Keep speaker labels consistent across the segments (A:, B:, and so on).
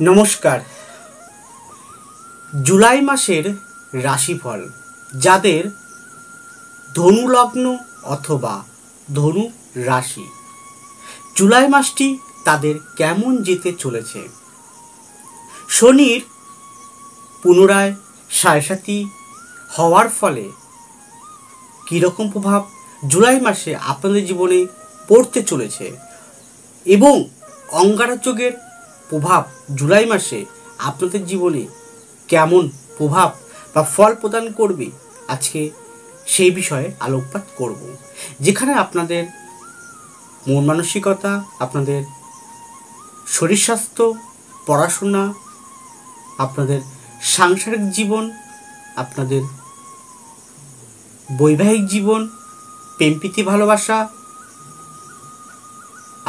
A: নমস্কার। জুলাই মাসের রাশিফল যাদের ধনু লগ্ন অথবা ধনু রাশি, জুলাই মাসটি তাদের কেমন যেতে চলেছে। শনির পুনরায় সাড়ে হওয়ার ফলে কীরকম প্রভাব জুলাই মাসে আপনাদের জীবনে পড়তে চলেছে এবং অঙ্গারযোগের প্রভাব জুলাই মাসে আপনাদের জীবনে কেমন প্রভাব বা ফল প্রদান করবে, আজকে সেই বিষয়ে আলোকপাত করব। যেখানে আপনাদের মন মানসিকতা, আপনাদের শরীর স্বাস্থ্য, পড়াশোনা, আপনাদের সাংসারিক জীবন, আপনাদের বৈবাহিক জীবন, প্রেমপ্রীতি ভালোবাসা,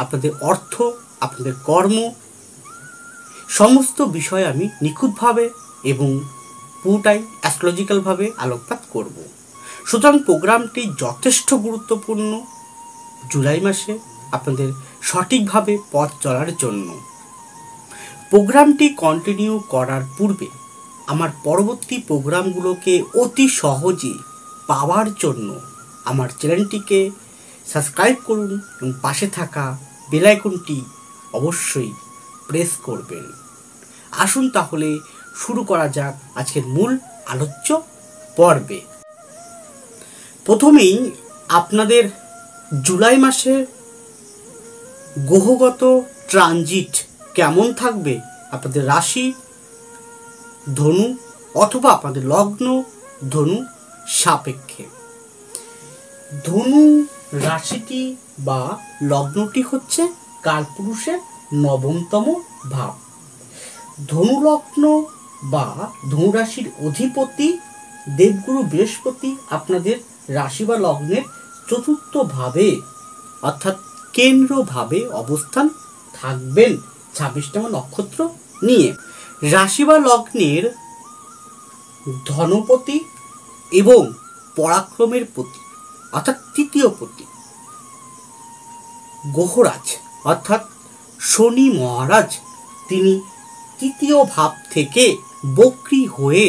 A: আপনাদের অর্থ, আপনাদের কর্ম, সমস্ত বিষয় আমি নিখুঁতভাবে এবং পুরোটাই অ্যাস্ট্রোলজিক্যালভাবে আলোকপাত করব। সুতরাং প্রোগ্রামটি যথেষ্ট গুরুত্বপূর্ণ জুলাই মাসে আপনাদের সঠিকভাবে পথ চলার জন্য। প্রোগ্রামটি কন্টিনিউ করার পূর্বে আমার পরবর্তী প্রোগ্রামগুলোকে অতি সহজে পাওয়ার জন্য আমার চ্যানেলটিকে সাবস্ক্রাইব করুন এবং পাশে থাকা বেল আইকনটি অবশ্যই প্রেস করবেন। আসুন তাহলে শুরু করা যাক আজকের মূল আলোচ্য পর্বে। প্রথমেই আপনাদের জুলাই মাসে গ্রহগত ট্রানজিট কেমন থাকবে আপনাদের রাশি ধনু অথবা আপনাদের লগ্ন ধনু সাপেক্ষে। ধনু রাশিটি বা লগ্নটি হচ্ছে কালপুরুষের নবমতম ভাব। ধনু লগ্ন বা ধনু রাশির অধিপতি দেবগুরু বৃহস্পতি আপনাদের রাশি বা লগ্নের চতুর্থ ভাবে অর্থাৎ কেন্দ্রভাবে অবস্থান থাকবেন 26তম নক্ষত্র নিয়ে। রাশি বা লগ্নের ধনপতি এবং পরাক্রমের পতি অর্থাৎ তৃতীয় পতি গ্রহরাজ অর্থাৎ শনি মহারাজ, তিনি তৃতীয় ভাব থেকে বক্রী হয়ে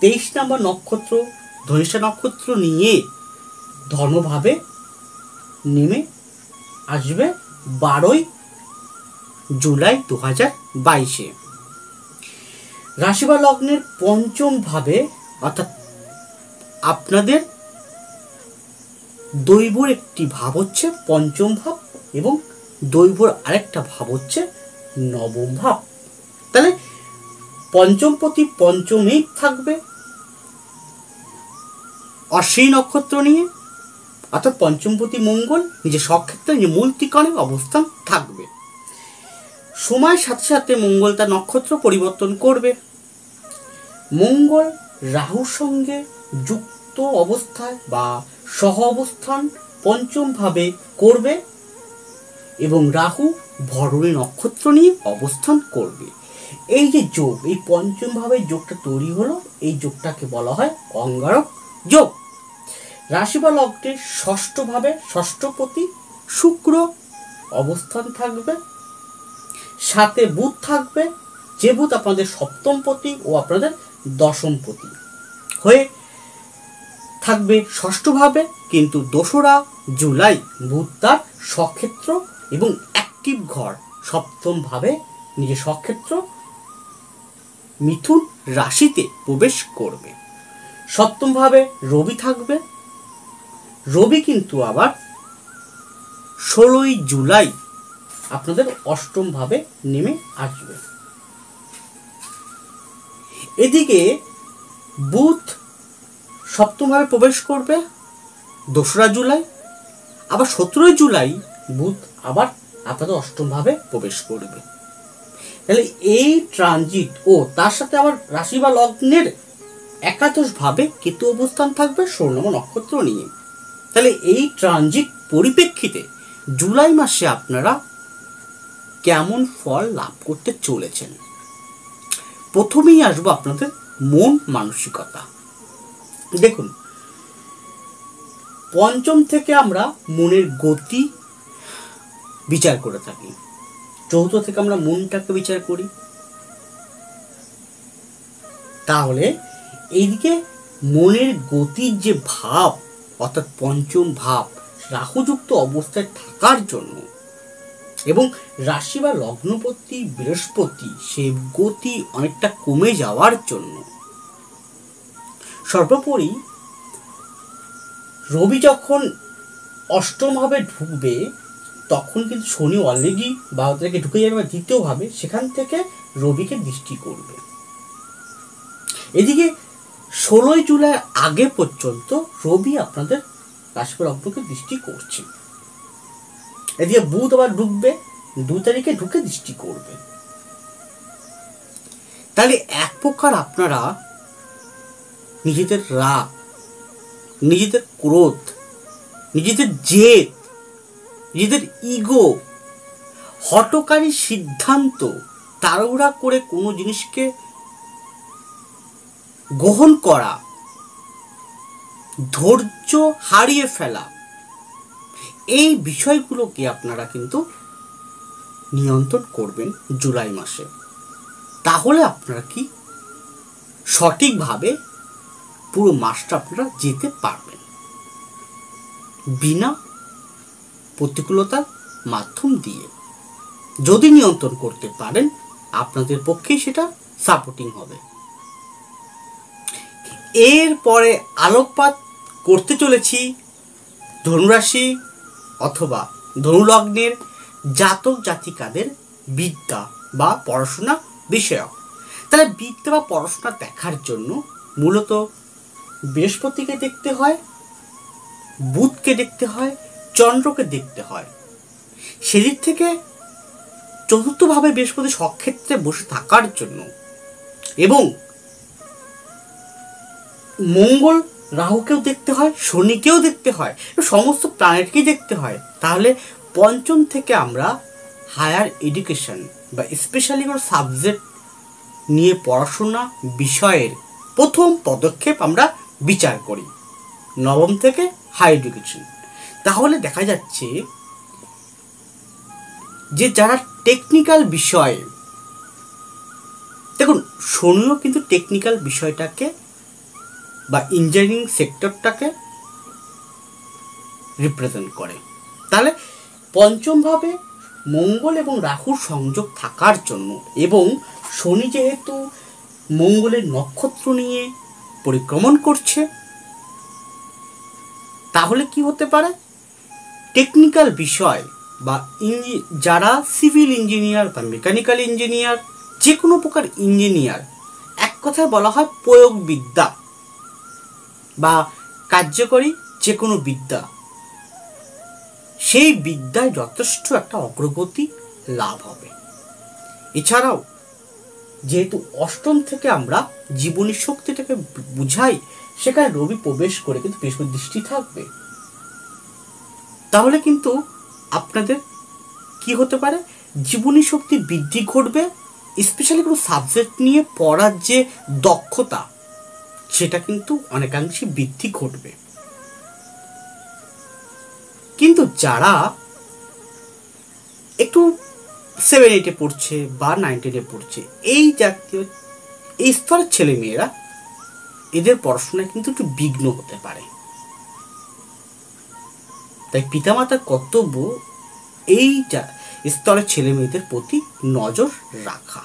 A: 23 নম্বর নক্ষত্র ধনিষ্ঠা নক্ষত্র নিয়ে ধনভাবে নেমে আসবে 12 জুলাই 2022। রাশি বা লগ্নের পঞ্চম ভাবে অর্থাৎ আপনাদের দৈবর একটি ভাব হচ্ছে পঞ্চম ভাব এবং দৈবর আরেকটা ভাব হচ্ছে নবম ভাব। তাহলে পঞ্চমপতি পঞ্চমেই থাকবে অশ্বিনী নক্ষত্র নিয়ে, অর্থাৎ পঞ্চমপতি মঙ্গল নিজের স্বক্ষেত্রে নিজের মূল ত্রিকোণে অবস্থান থাকবে। সময়ের সাথে সাথে মঙ্গল তার নক্ষত্র পরিবর্তন করবে। মঙ্গল রাহুর সঙ্গে যুক্ত অবস্থায় বা সহ অবস্থান পঞ্চম ভাবে করবে এবং রাহু ভরণী নক্ষত্র নিয়ে অবস্থান করবে। এই যে যোগ, এই পঞ্চম ভাবে যোগটা তৈরি হলো, এই যোগটাকে বলা হয় অঙ্গারক যোগ। রাশি বা লগ্নের ষষ্ঠ ভাবে ষষ্ঠপতি শুক্র অবস্থান থাকবে, সাথে বুধ থাকবে, যে বুধ আপনাদের সপ্তমপতি ও আপনাদের দশমপতি হয়ে থাকবে ষষ্ঠভাবে। কিন্তু 2রা জুলাই বুধ তার স্বক্ষেত্র এবং অ্যাক্টিভ ঘর সপ্তম ভাবে নিজের স্বক্ষেত্র মিথুন রাশিতে প্রবেশ করবে। সপ্তম ভাবে রবি থাকবে। রবি কিন্তু আবার 16 জুলাই আপনাদের অষ্টম ভাবে নেমে আসবে। এদিকে বুধ সপ্তম ভাবে প্রবেশ করবে 2রা জুলাই, আবার 17 জুলাই বুধ আবার আপনাদের অষ্টম ভাবে প্রবেশ করবে। তাহলে এই ট্রানজিট ও তার সাথে আবার রাশি বা লগ্নের একাদশ ভাবে কেতু অবস্থান থাকবে 16 নম্বর নক্ষত্র নিয়ে। তাহলে এই ট্রানজিট পরিপ্রেক্ষিতে জুলাই মাসে আপনারা কেমন ফল লাভ করতে চলেছেন। প্রথমেই আসবো আপনাদের মন মানসিকতা। দেখুন, পঞ্চম থেকে আমরা মনের গতি বিচার করে থাকি, চৌথ থেকে আমরা মনটাকে বিচার করি, তাহলে এইদিকে মনের গতির যে ভাব অর্থাৎ পঞ্চম ভাব রাহুযুক্ত অবস্থায় থাকার জন্য এবং রাশি বা লগ্নপতি বৃহস্পতি সে গতি অনেকটা কমে যাওয়ার জন্য সর্বোপরি রবি যখন অষ্টম ভাবে ঢুকবে তখন কিন্তু শনি অলরেডি 12 তারিখে ঢুকে যাবে বা দ্বিতীয়ভাবে, সেখান থেকে রবিকে দৃষ্টি করবে। এদিকে 16 জুলাই আগে পর্যন্ত রবি আপনাদের রাশি বা লগ্নকে দৃষ্টি করছে। এদিকে বুধ আবার ঢুকবে 2 তারিখে, ঢুকে দৃষ্টি করবে। তাহলে এক প্রকার আপনারা নিজেদের রাগ, নিজেদের ক্রোধ, নিজেদের জেদ, নিজেদের ইগো, হঠকারী সিদ্ধান্ত, তাড়াহুড়া করে কোনো জিনিসকে গ্রহণ করা, ধৈর্য হারিয়ে ফেলা, এই বিষয়গুলোকে আপনারা কিন্তু নিয়ন্ত্রণ করবেন জুলাই মাসে। তাহলে আপনারা কি সঠিকভাবে পুরো মাসটা আপনারা যেতে পারবেন বিনা প্রতিকূলতার মাধ্যম দিয়ে। যদি নিয়ন্ত্রণ করতে পারেন আপনাদের পক্ষে সেটা সাপোর্টিং হবে। এরপরে আলোকপাত করতে চলেছি ধনুরাশি অথবা ধনুলগ্নের জাতক জাতিকাদের বিদ্যা বা পড়াশোনা বিষয়ক। তাহলে বিদ্যা বা পড়াশোনা দেখার জন্য মূলত বৃহস্পতিকে দেখতে হয়, বুধকে দেখতে হয়, চন্দ্রকে দেখতে হয়। সেদিক থেকে চতুর্থভাবে বৃহস্পতি স্বক্ষেত্রে বসে থাকার জন্য এবং মঙ্গল রাহুকেও দেখতে হয়, শনিকেও দেখতে হয়, সমস্ত প্ল্যানেটকেই দেখতে হয়। তাহলে পঞ্চম থেকে আমরা হায়ার এডুকেশন বা স্পেশালি কোনো সাবজেক্ট নিয়ে পড়াশোনা বিষয়ের প্রথম পদক্ষেপ আমরা বিচার করি, নবম থেকে হাই এডুকেশন। তাহলে দেখা যাচ্ছে যে যারা টেকনিক্যাল বিষয়ে, দেখুন শনিও কিন্তু টেকনিক্যাল বিষয়টাকে বা ইঞ্জিনিয়ারিং সেক্টরটাকে রিপ্রেজেন্ট করে। তাহলে পঞ্চমভাবে মঙ্গল এবং রাহুর সংযোগ থাকার জন্য এবং শনি যেহেতু মঙ্গলের নক্ষত্র নিয়ে পরিক্রমণ করছে, তাহলে কি হতে পারে টেকনিক্যাল বিষয় বা যারা সিভিল ইঞ্জিনিয়ার বা মেকানিক্যাল ইঞ্জিনিয়ার, যে কোনো প্রকার ইঞ্জিনিয়ার, এক কথায় বলা হয় প্রয়োগ বিদ্যা বা কার্যকরী যে কোনো বিদ্যা, সেই বিদ্যায় যথেষ্ট একটা অগ্রগতি লাভ হবে। এছাড়াও যেহেতু অষ্টম থেকে আমরা জীবনী শক্তিটাকে বুঝাই, সেখানে রবি প্রবেশ করে কিন্তু বৃহস্পতির দৃষ্টি থাকবে। তাহলে কিন্তু আপনাদের কি হতে পারে, জীবনী শক্তি বৃদ্ধি ঘটবে, স্পেশালি কোনো সাবজেক্ট নিয়ে পড়ার যে দক্ষতা সেটা কিন্তু অনেকাংশে বৃদ্ধি ঘটবে। কিন্তু যারা একটু 7-8 পড়ছে বা 9-10 পড়ছে, এই জাতীয় এই স্তরের ছেলেমেয়েরা, এদের পড়াশোনায় কিন্তু একটু বিঘ্ন হতে পারে। তাই পিতামাতার কর্তব্য এই স্তরের ছেলে মেয়েদের প্রতি নজর রাখা।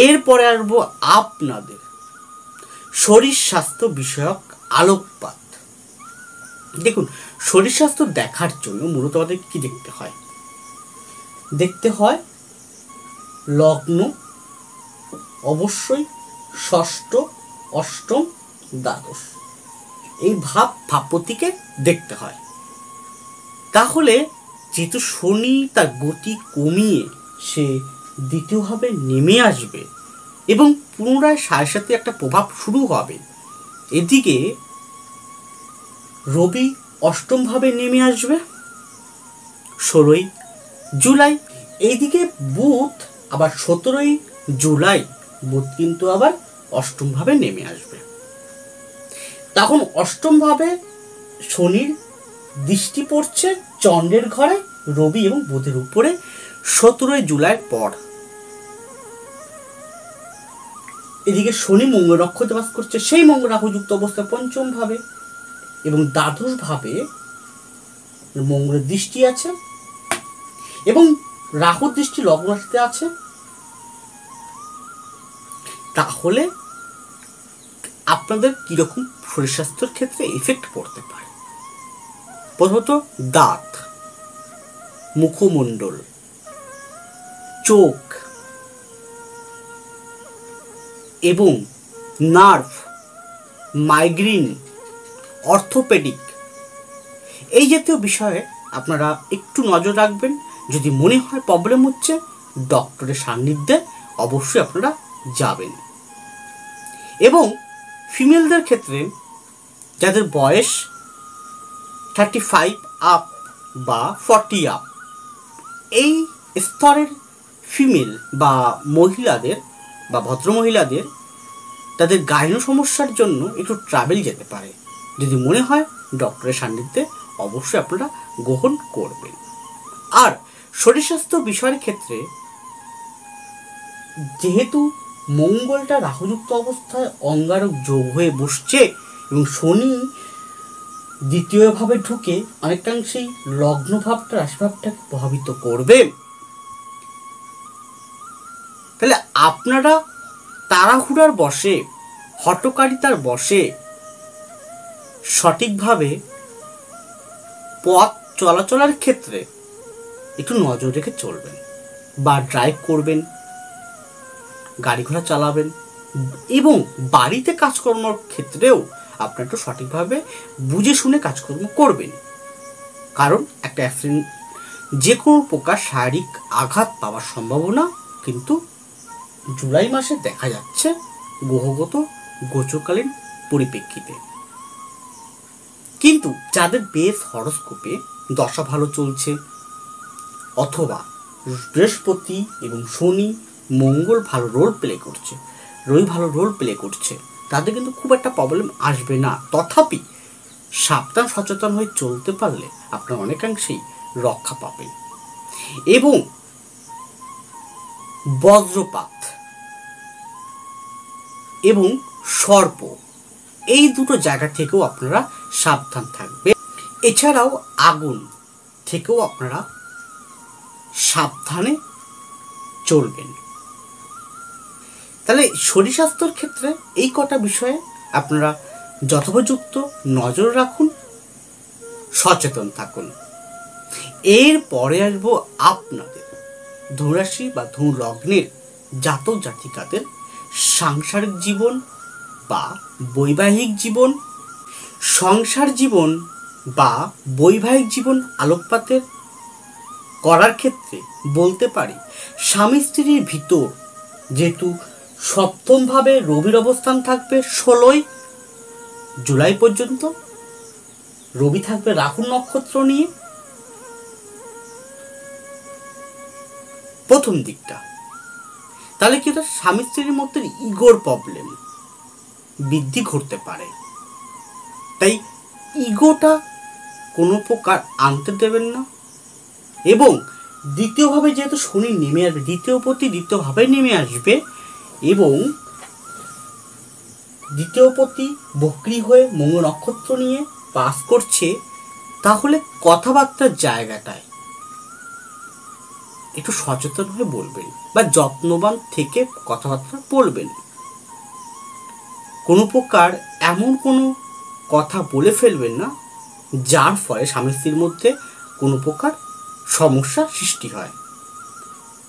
A: এরপরে আসবো আপনাদের শরীর স্বাস্থ্য বিষয়ক আলোকপাত। দেখুন শরীর স্বাস্থ্য দেখার জন্য মূলত আমাদের কি দেখতে হয়, দেখতে হয় লগ্ন, অবশ্যই ষষ্ঠ, অষ্টম, দ্বাদশ, এই ভাবপতিকে দেখতে হয়। তাহলে যেহেতু শনি তার গতি কমিয়ে সে দ্বিতীয়ভাবে নেমে আসবে এবং পুনরায় 7.5 একটা প্রভাব শুরু হবে, এদিকে রবি অষ্টমভাবে নেমে আসবে 16 জুলাই, এইদিকে বুধ আবার 17 জুলাই বুধ কিন্তু আবার অষ্টমভাবে নেমে আসবে। তখন অষ্টমভাবে শনির দৃষ্টি পড়ছে চন্দ্রের ঘরে রবি এবং বুধের উপরে 17 জুলাই পর। এদিকে শনি মঙ্গল নক্ষত্রে বাস করছে, সেই মঙ্গল রাহুযুক্ত অবস্থা পঞ্চম ভাবে এবং দ্বাদশ ভাবে মঙ্গলের দৃষ্টি আছে এবং রাহুর দৃষ্টি লগ্ন রাশিতে আছে। তাহলে আপনাদের কিরকম শরীর স্বাস্থ্যের ক্ষেত্রে এফেক্ট পড়তে পারে? প্রথমত দাঁত, মুখমণ্ডল, চোখ এবং নার্ভ, মাইগ্রেন, অর্থোপেডিক এই জাতীয় বিষয়ে আপনারা একটু নজর রাখবেন। যদি মনে হয় প্রবলেম হচ্ছে, ডক্টরের সান্নিধ্যে অবশ্যই আপনারা যাবেন। এবং ফিমেলদের ক্ষেত্রে যাদের বয়স 35 আপ বা 40 আপ, এই স্তরের ফিমেল বা মহিলাদের বা ভদ্রমহিলাদের তাদের গাইনো সমস্যার জন্য একটু ট্রাভেল যেতে পারে। যদি মনে হয় ডক্টরের সান্নিধ্যে অবশ্যই আপনারা গ্রহণ করবেন। আর শরীর স্বাস্থ্য বিষয়ের ক্ষেত্রে যেহেতু মঙ্গলটা রাহুযুক্ত অবস্থায় অঙ্গারক যোগ হয়ে বসছে এবং শনি দ্বিতীয়ভাবে ঢুকে অনেকাংশেই লগ্নভাবটা রাশিভাবটাকে প্রভাবিত করবে, তাহলে আপনারা তাড়াহুড়ার বশে, হঠকারিতার বশে সঠিকভাবে পথ চলাচলের ক্ষেত্রে একটু নজর রেখে চলবেন বা ড্রাইভ করবেন, গাড়ি ঘোড়া চালাবেন এবং বাড়িতে কাজকর্মের ক্ষেত্রেও আপনারা একটু সঠিকভাবে বুঝে শুনে কাজকর্ম করবেন। কারণ একটা অ্যাক্সিডেন্ট, যে কোনো প্রকার শারীরিক আঘাত পাওয়ার সম্ভাবনা কিন্তু জুলাই মাসে দেখা যাচ্ছে গ্রহগত গোচরকালীন পরিপ্রেক্ষিতে। কিন্তু যাদের বেশ হরস্কোপে দশা ভালো চলছে অথবা বৃহস্পতি এবং শনি মঙ্গল ভালো রোল প্লে করছে, রবি ভালো রোল প্লে করছে, তাদের কিন্তু খুব একটা প্রবলেম আসবে না। তথাপি সাবধান সচেতন হয়ে চলতে পারলে আপনারা অনেকাংশেই রক্ষা পাবেন। এবং বজ্রপাত এবং সর্প এই দুটো জায়গা থেকেও আপনারা সাবধান থাকবেন। এছাড়াও আগুন থেকেও আপনারা সাবধানে চলবেন। তাহলে শরীর স্বাস্থ্যের ক্ষেত্রে এই কটা বিষয়ে আপনারা যথোপযুক্ত নজর রাখুন, সচেতন থাকুন। এরপরে আসবো আপনাদের ধনুরাশি বা ধনু লগ্নের জাতক জাতিকাদের সাংসারিক জীবন বা বৈবাহিক জীবন। সংসার জীবন বা বৈবাহিক জীবন আলোকপাতের করার ক্ষেত্রে বলতে পারি স্বামী স্ত্রীর ভিতর যেহেতু সপ্তমভাবে রবির অবস্থান থাকবে 16 জুলাই পর্যন্ত, রবি থাকবে রাহু নক্ষত্র নিয়ে প্রথম দিকটা, তাহলে কি হতো স্বামী স্ত্রীর মধ্যে ইগোর প্রবলেম বৃদ্ধি ঘটতে পারে। তাই ইগোটা কোনো প্রকার আনতে দেবেন না। এবং দ্বিতীয়ভাবে যেহেতু শনি নেমে আসবে, দ্বিতীয়ভাবে নেমে আসবে এবং দ্বিতীয়পতি বক্রী হয়ে মঙ্গল নক্ষত্র নিয়ে পাস করছে, তাহলে কথাবার্তার জায়গাটায় একটু সচেতন হয়ে বলবেন বা যত্নবান থেকে কথাবার্তা বলবেন। কোনো প্রকার এমন কোনো কথা বলে ফেলবেন না যার ফলে স্বামী স্ত্রীর মধ্যে কোনো প্রকার সমস্যা সৃষ্টি হয়।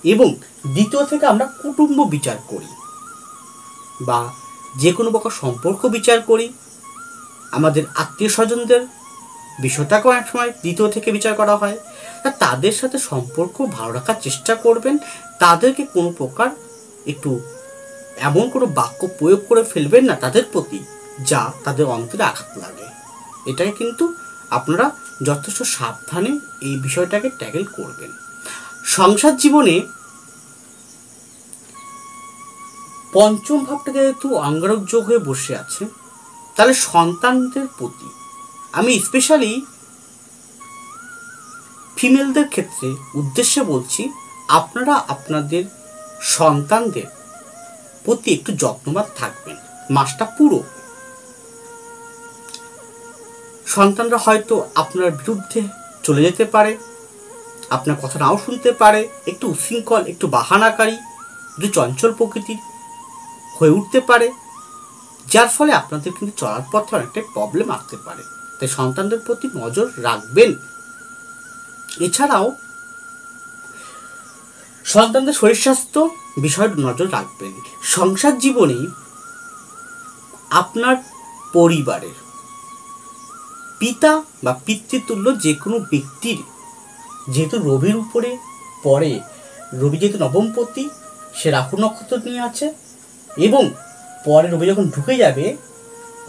A: এবং দ্বিতীয় থেকে আমরা কুটুম্ব বিচার করি বা যে কোনো প্রকার সম্পর্ক বিচার করি, আমাদের আত্মীয় স্বজনদের বিষয়টাকেও এক সময় দ্বিতীয় থেকে বিচার করা হয়। তা তাদের সাথে সম্পর্ক ভালো রাখার চেষ্টা করবেন। তাদেরকে কোনো প্রকার একটু এমন কোনো বাক্য প্রয়োগ করে ফেলবেন না তাদের প্রতি যা তাদের অন্তরে আঘাত লাগে। এটাকে কিন্তু আপনারা যথেষ্ট সাবধানে এই বিষয়টাকে ট্যাকেল করবেন। সংসার জীবনে পঞ্চম ভাবটা যেহেতু অঙ্গারক যোগ হয়ে বসে আছে, তাহলে সন্তানদের প্রতি আমি স্পেশালি ফিমেলদের ক্ষেত্রে উদ্দেশ্যে বলছি, আপনারা আপনাদের সন্তানদের প্রতি একটু যত্নবান থাকবেন মাসটা পুরো। সন্তানরা হয়তো আপনার বিরুদ্ধে চলে যেতে পারে, আপনার কথা নাও শুনতে পারে, একটু উচ্ছৃঙ্খল, একটু বাহানাকারী, একটু চঞ্চল প্রকৃতির হয়ে উঠতে পারে, যার ফলে আপনাদের কিন্তু চলার পথে অনেকটাই প্রবলেম আসতে পারে। তাই সন্তানদের প্রতি নজর রাখবেন। এছাড়াও সন্তানদের শরীর স্বাস্থ্য বিষয়ে নজর রাখবেন। সংসার জীবনে আপনার পরিবারের পিতা বা পিতৃতুল্য যে কোনো ব্যক্তির, যেহেতু রবির উপরে পড়ে, রবি যেহেতু নবমপতি, সে রাহু নক্ষত্র নিয়ে আছে, এবং পরে রবি যখন ঢুকে যাবে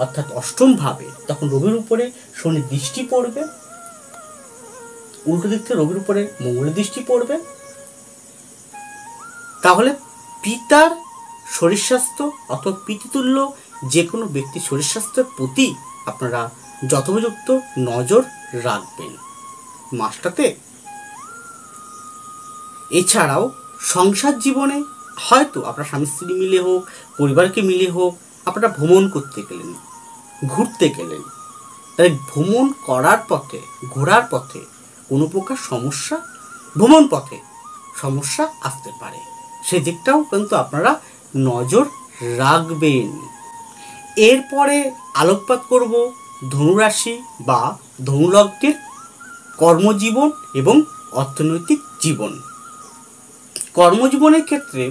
A: অর্থাৎ অষ্টম ভাবে, তখন রবির উপরে শনির দৃষ্টি পড়বে, উল্টো দিক থেকে রবির উপরে মঙ্গলের দৃষ্টি পড়বে। তাহলে পিতার শরীর স্বাস্থ্য অথবা পিতৃতুল্য যে কোনো ব্যক্তির শরীর স্বাস্থ্যের প্রতি আপনারা যথোপযুক্ত নজর রাখবেন মাসটাতে। এছাড়াও সংসার জীবনে হয়তো আপনার স্বামী স্ত্রী মিলে হোক, পরিবারকে মিলে হোক, আপনারা ভ্রমণ করতে গেলেন, ঘুরতে গেলেন, তাই ভ্রমণ করার পথে, ঘোরার পথে কোনো প্রকার সমস্যা, ভ্রমণ পথে সমস্যা আসতে পারে, সেদিকটাও কিন্তু আপনারা নজর রাখবেন। এরপরে আলোকপাত করব ধনুরাশি বা ধনুলগ্নের কর্মজীবন এবং অর্থনৈতিক জীবন। কর্মজীবনের ক্ষেত্রে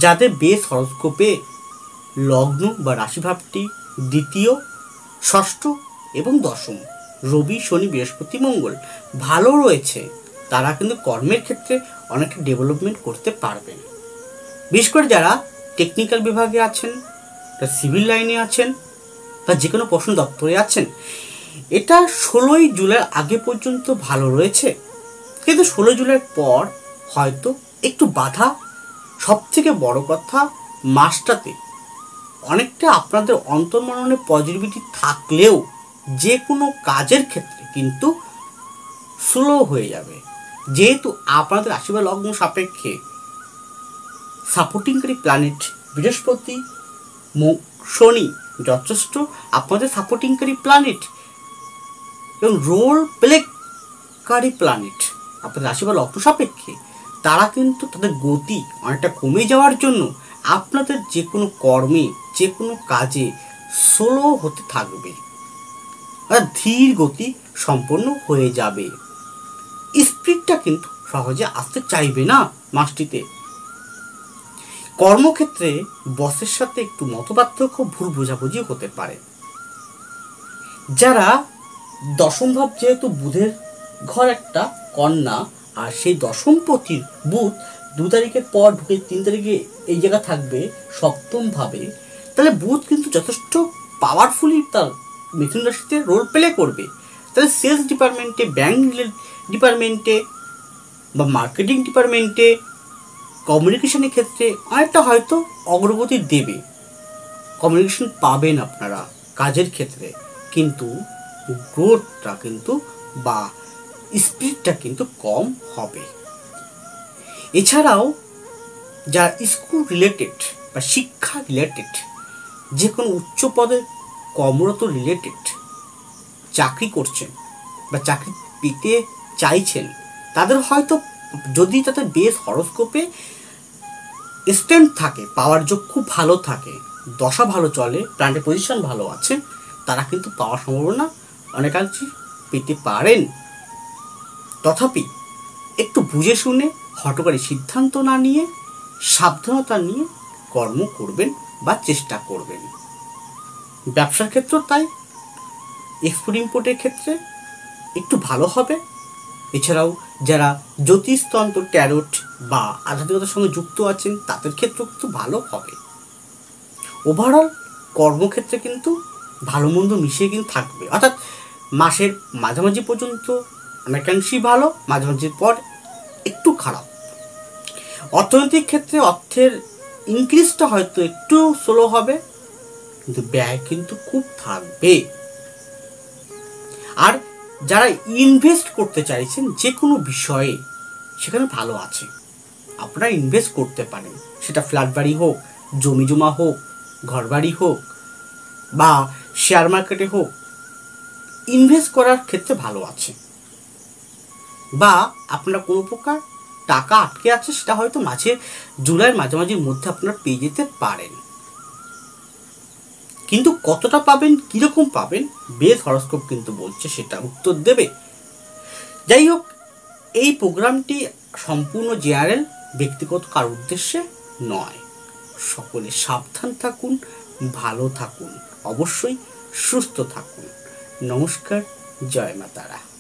A: যাদের বেশ হরস্কোপে লগ্ন বা রাশিভাবটি দ্বিতীয়, ষষ্ঠ এবং দশম, রবি, শনি, বৃহস্পতি, মঙ্গল ভালো রয়েছে, তারা কিন্তু কর্মের ক্ষেত্রে অনেকটা ডেভেলপমেন্ট করতে পারবেন। বিশেষ করে যারা টেকনিক্যাল বিভাগে আছেন, সিভিল লাইনে আছেন, বা যে কোনো প্রশ্ন দপ্তরে আছেন, এটা 16ই জুলাই আগে পর্যন্ত ভালো রয়েছে, কিন্তু 16 জুলাইয়ের পর হয়তো একটু বাধা। সব থেকে বড় কথা, মাসটাতে অনেকটা আপনাদের অন্তর্মননে পজিটিভিটি থাকলেও যে কোনো কাজের ক্ষেত্রে কিন্তু স্লো হয়ে যাবে, যেহেতু আপনাদের রাশি বা লগ্ন সাপেক্ষে সাপোর্টিংকারী প্ল্যানেট বৃহস্পতি, শনি যথেষ্ট আপনাদের সাপোর্টিংকারী প্ল্যানেট এবং রোল প্লেকারী প্ল্যানেট আপনাদের রাশি বা লগ্ন সাপেক্ষে, তারা কিন্তু তাদের গতি অনেকটা কমে যাওয়ার জন্য আপনাদের যে কোনো কর্মে, যে কোনো কাজে স্লো হতে থাকবে, ধীর গতি সম্পন্ন হয়ে যাবে। স্পিডটা কিন্তু সহজে আসতে চাইবে না মাসটিতে। কর্মক্ষেত্রে বসের সাথে একটু মতপার্থক্য, ভুল বোঝাবুঝি হতে পারে। যারা দশম ভাব, যেহেতু বুধের ঘর একটা কন্যা, আর সেই দশমপতির বুধ 2 তারিখের পর ঢুকে 3 তারিখে এই জায়গা থাকবে সপ্তম ভাবে, তাহলে বুধ কিন্তু যথেষ্ট পাওয়ারফুলি তার মিথুন রাশিতে রোল প্লে করবে। তাহলে সেলস ডিপার্টমেন্টে, ব্যাংক ডিপার্টমেন্টে বা মার্কেটিং ডিপার্টমেন্টে, কমিউনিকেশনের ক্ষেত্রে অনেকটা হয়তো অগ্রগতি দেবে, কমিউনিকেশন পাবেন আপনারা কাজের ক্ষেত্রে, কিন্তু গ্রোথটা কিন্তু বা স্পিডটা কিন্তু কম হবে। এছাড়াও যারা স্কুল রিলেটেড বা শিক্ষা রিলেটেড, যে কোনো উচ্চ পদে কর্মরত রিলেটেড চাকরি করছেন বা চাকরি পেতে চাইছেন, তাদের হয়তো যদি তাদের বেশ হরস্কোপে স্ট্রেন্থ থাকে, পাওয়ার যোগ খুব ভালো থাকে, দশা ভালো চলে, প্ল্যানেটের পজিশন ভালো আছে, তারা কিন্তু পাওয়ার সম্ভাবনা অনেকাংশে পেতে পারেন। তথাপি একটু বুঝে শুনে হঠকারী সিদ্ধান্ত না নিয়ে সাবধানতা নিয়ে কর্ম করবেন বা চেষ্টা করবেন। ব্যবসার ক্ষেত্র তাই এক্সপোর্ট ইম্পোর্টের ক্ষেত্রে একটু ভালো হবে। এছাড়াও যারা জ্যোতিষতন্ত্র, ট্যারোট বা আধ্যাত্মিকতার সঙ্গে যুক্ত আছেন, তাদের ক্ষেত্রেও কিন্তু ভালো হবে। ওভারঅল কর্মক্ষেত্রে কিন্তু ভালো মন্দ মিশিয়ে কিন্তু থাকবে, অর্থাৎ মাসের মাঝামাঝি পর্যন্ত অনেকাংশই ভালো, মাঝামাঝির পর একটু খারাপ। অর্থনৈতিক ক্ষেত্রে অর্থের ইনক্রিজটা হয়তো একটু স্লো হবে, কিন্তু ব্যয় কিন্তু খুব থাকবে। আর যারা ইনভেস্ট করতে চাইছেন যে কোনো বিষয়ে, সেখানে ভালো আছে। আপনারা ইনভেস্ট করতে পারেন, সেটা ফ্ল্যাট বাড়ি হোক, জমি জমা হোক, ঘর বাড়ি হোক বা শেয়ার মার্কেটে হোক, ইনভেস্ট করার ক্ষেত্রে ভালো আছে। বা আপনারা কোনো প্রকার টাকা আটকে আছে, সেটা হয়তো জুলাইয়ের মাঝামাঝির মধ্যে আপনারা পেয়ে যেতে পারেন। কিন্তু কতটা পাবেন, কিরকম পাবেন, বেস হরস্কোপ কিন্তু বলছে, সেটা উত্তর দেবে। যাই হোক, এই প্রোগ্রামটি সম্পূর্ণ জেনারেল, ব্যক্তিগত কার উদ্দেশ্যে নয়। সকলে সাবধান থাকুন, ভালো থাকুন, অবশ্যই সুস্থ থাকুন। নমস্কার, জয় মা তারা।